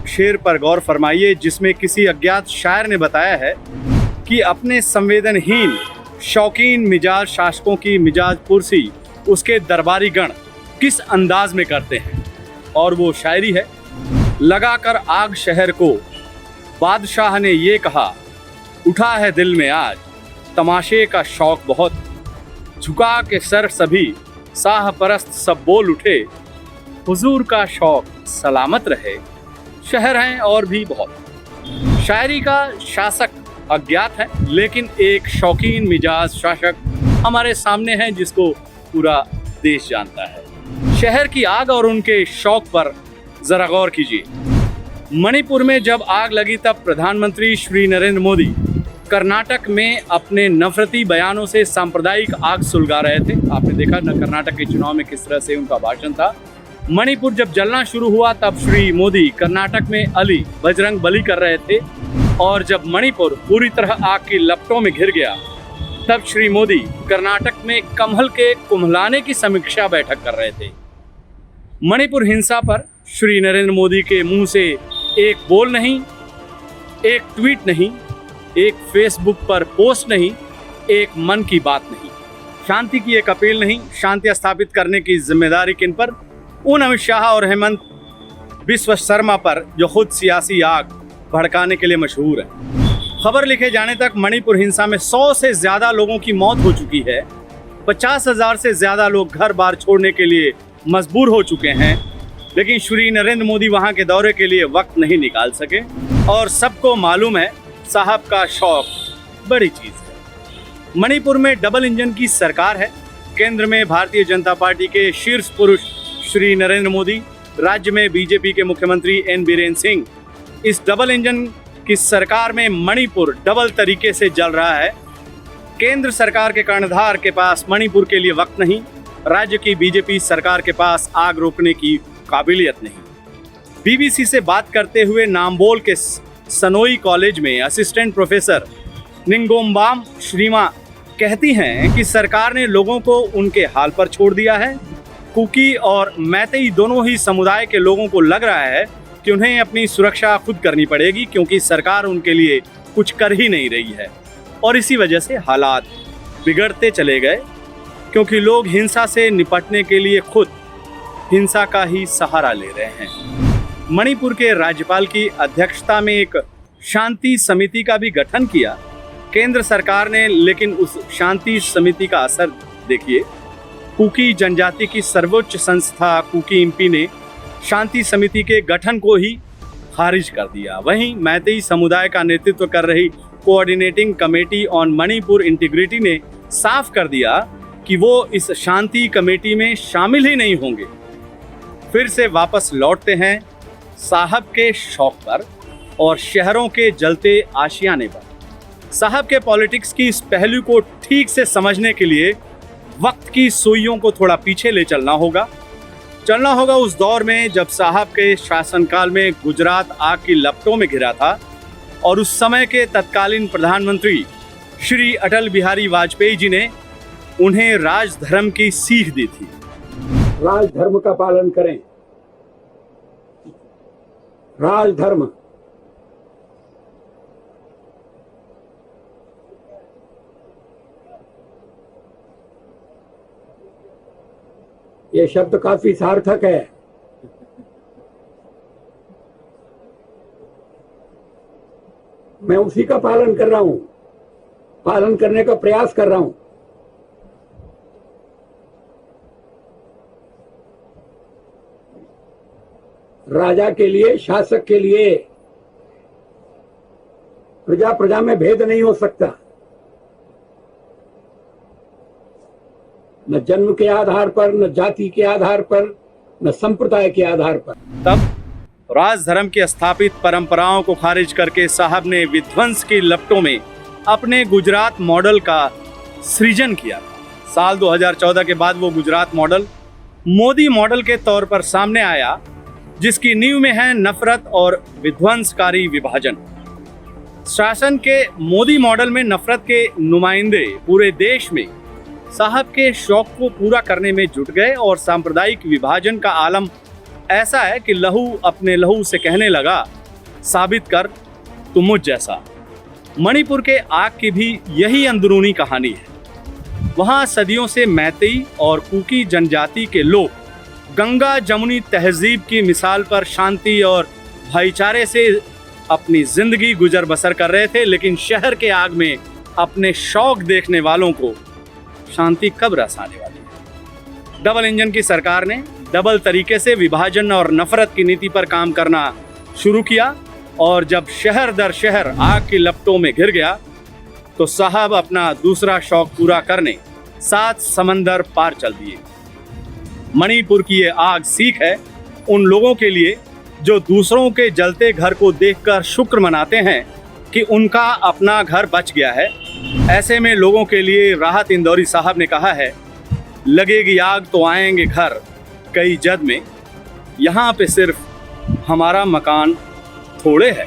शेर पर गौर फरमाइए, जिसमें किसी अज्ञात शायर ने बताया है कि अपने संवेदनहीन शौकीन मिजाज शासकों की मिजाज पुरसी उसके दरबारी गण किस अंदाज में करते हैं। और वो शायरी है, लगाकर आग शहर को बादशाह ने ये कहा, उठा है दिल में आज तमाशे का शौक बहुत, झुका के सर सभी साह परस्त सब बोल उठे, हुजूर का शौक सलामत रहे, शहर हैं और भी बहुत। शायरी का शासक अज्ञात है, लेकिन एक शौकीन मिजाज शासक हमारे सामने हैं जिसको पूरा देश जानता है। शहर की आग और उनके शौक पर जरा गौर कीजिए। मणिपुर में जब आग लगी तब प्रधानमंत्री श्री नरेंद्र मोदी कर्नाटक में अपने नफरती बयानों से सांप्रदायिक आग सुलगा रहे थे। आपने देखा न कर्नाटक के चुनाव में किस तरह से उनका भाषण था। मणिपुर जब जलना शुरू हुआ तब श्री मोदी कर्नाटक में अली बजरंग बली कर रहे थे, और जब मणिपुर पूरी तरह आग की लपटों में घिर गया तब श्री मोदी कर्नाटक में कमल के कुम्हलाने की समीक्षा बैठक कर रहे थे। मणिपुर हिंसा पर श्री नरेंद्र मोदी के मुंह से एक बोल नहीं, एक ट्वीट नहीं, एक फेसबुक पर पोस्ट नहीं, एक मन की बात नहीं, शांति की एक अपील नहीं। शांति स्थापित करने की जिम्मेदारी किन पर? उन अमित शाह और हेमंत बिस्व शर्मा पर जो खुद सियासी आग भड़काने के लिए मशहूर है। खबर लिखे जाने तक मणिपुर हिंसा में 100 से ज्यादा लोगों की मौत हो चुकी है। 50,000 से ज्यादा लोग घर बार छोड़ने के लिए मजबूर हो चुके हैं, लेकिन श्री नरेंद्र मोदी वहां के दौरे के लिए वक्त नहीं निकाल सके। और सबको मालूम है, साहब का शौक बड़ी चीज है। मणिपुर में डबल इंजन की सरकार है। केंद्र में भारतीय जनता पार्टी के शीर्ष पुरुष श्री नरेंद्र मोदी, राज्य में बीजेपी के मुख्यमंत्री एन बीरेन सिंह। इस डबल इंजन की सरकार में मणिपुर डबल तरीके से जल रहा है। केंद्र सरकार के कर्णधार के पास मणिपुर के लिए वक्त नहीं, राज्य की बीजेपी सरकार के पास आग रोकने की काबिलियत नहीं। बीबीसी से बात करते हुए नाम्बोल के सनोई कॉलेज में असिस्टेंट प्रोफेसर निंगोमबाम श्रीमा कहती हैं कि सरकार ने लोगों को उनके हाल पर छोड़ दिया है। कुकी और मैतेई दोनों ही समुदाय के लोगों को लग रहा है कि उन्हें अपनी सुरक्षा खुद करनी पड़ेगी, क्योंकि सरकार उनके लिए कुछ कर ही नहीं रही है। और इसी वजह से हालात बिगड़ते चले गए, क्योंकि लोग हिंसा से निपटने के लिए खुद हिंसा का ही सहारा ले रहे हैं। मणिपुर के राज्यपाल की अध्यक्षता में एक शांति समिति का भी गठन किया केंद्र सरकार ने, लेकिन उस शांति समिति का असर देखिए। कुकी जनजाति की सर्वोच्च संस्था कुकी इम्पी ने शांति समिति के गठन को ही खारिज कर दिया। वहीं मैतेई समुदाय का नेतृत्व कर रही coordinating committee on Manipur integrity ने साफ कर दिया कि वो इस शांति कमेटी में शामिल ही नहीं होंगे। फिर से वापस लौटते हैं साहब के शौक पर और शहरों के जलते आशियाने पर। साहब के पॉलिटिक्स की इस पहलू को ठीक से समझने के लिए वक्त की सुइयों को थोड़ा पीछे ले चलना होगा उस दौर में जब साहब के शासनकाल में गुजरात आग की लपटों में घिरा था और उस समय के तत्कालीन प्रधानमंत्री श्री अटल बिहारी वाजपेयी जी ने उन्हें राजधर्म की सीख दी थी। राजधर्म का पालन करें। राजधर्म ये शब्द काफी सार्थक है। मैं उसी का पालन कर रहा हूं, पालन करने का प्रयास कर रहा हूं। राजा के लिए, शासक के लिए प्रजा प्रजा में भेद नहीं हो सकता, न जन्म के आधार पर, न जाति के आधार पर, न संप्रदाय के आधार पर। तब राजधर्म की स्थापित परंपराओं को खारिज करके साहब ने विध्वंस की लपटों में अपने गुजरात मॉडल का सृजन किया। साल 2014 के बाद वो गुजरात मॉडल मोदी मॉडल के तौर पर सामने आया, जिसकी नींव में है नफरत और विध्वंसकारी विभाजन। शासन के मोदी मॉडल में नफरत के नुमाइंदे पूरे देश में साहब के शौक को पूरा करने में जुट गए और सांप्रदायिक विभाजन का आलम ऐसा है कि लहू अपने लहू से कहने लगा, साबित कर तुम मुझ जैसा। मणिपुर के आग की भी यही अंदरूनी कहानी है। वहाँ सदियों से मैतेई और कुकी जनजाति के लोग गंगा जमुनी तहजीब की मिसाल पर शांति और भाईचारे से अपनी जिंदगी गुजर बसर कर रहे थे, लेकिन शहर के आग में अपने शौक देखने वालों को शांति कब रस आने वाली है। डबल इंजन की सरकार ने डबल तरीके से विभाजन और नफरत की नीति पर काम करना शुरू किया, और जब शहर दर शहर आग की लपटों में घिर गया तो साहब अपना दूसरा शौक पूरा करने 7 समंदर पार चल दिए। मणिपुर की ये आग सीख है उन लोगों के लिए जो दूसरों के जलते घर को देखकर शुक्र मनाते हैं कि उनका अपना घर बच गया है। ऐसे में लोगों के लिए राहत इंदौरी साहब ने कहा है, लगेगी आग तो आएंगे घर कई जद में, यहाँ पे सिर्फ हमारा मकान थोड़े है।